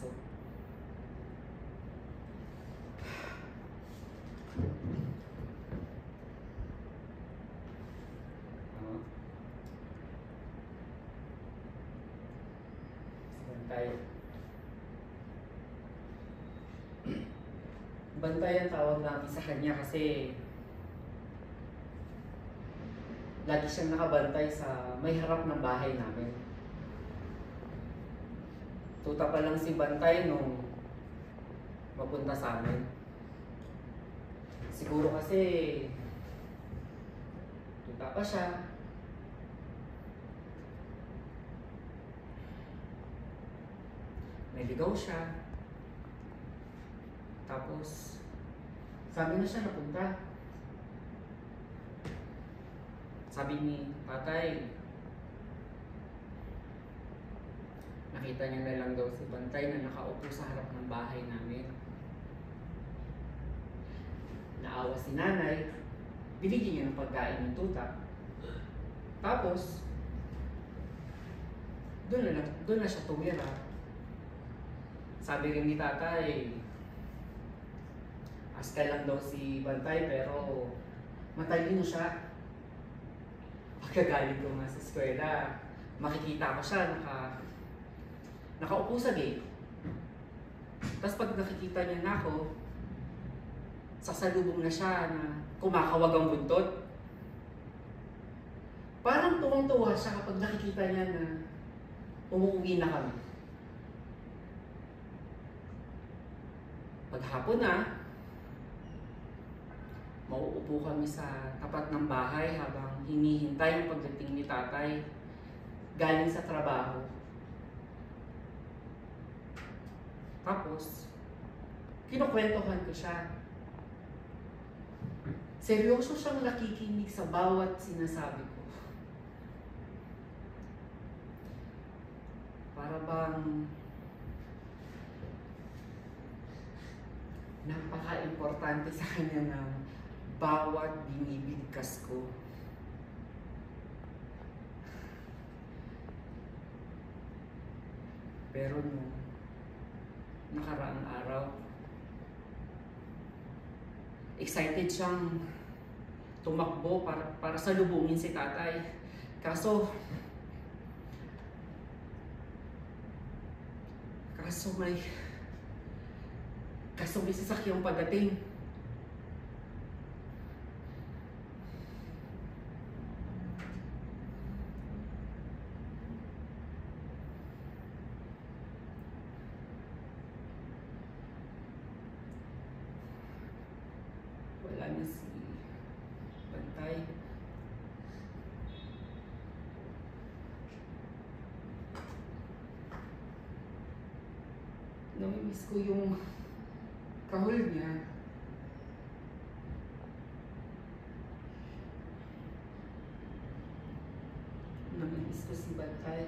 aso. Bantay. Bantay ang tawag namin sa kanya kasi lagi siyang nakabantay sa may harap ng bahay namin. Tuta pa lang si Bantay nung mapunta sa amin. Siguro kasi tuta pa siya. Naligaw siya. Tapos sabi na siya napunta. Sabi ni tatay, nakita niya na lang daw si Bantay na nakaupo sa harap ng bahay namin. Naawa si nanay, binigyan niya ng pagkain ng tuta. Tapos, doon na siya tumira. Sabi rin ni tatay, askal lang daw si Bantay pero matalino siya. Pagkagaling ko nga sa eskwela, makikita ko siya nakaupo sa gate. Tapos pag nakikita niya na ako, sasalubong na siya na kumakawag ang buntot. Parang tuwang-tuwa siya kapag nakikita niya na umuwi na kami. Paghapon na, mauupo kami sa tapat ng bahay habang hinihintay ang pagdating ni tatay galing sa trabaho. Tapos, kinukwentuhan ko siya. Seryoso siyang nakikinig sa bawat sinasabi ko. Para bang napaka-importante sa kanya ng bawat binibigkas ko. Pero nung nakaraang araw, excited siyang tumakbo para salubungin si tatay. Kaso may sasakyang pagdating. Wala na si Bantay. Namimiss ko yung kahul niya. Namimiss ko si Bantay.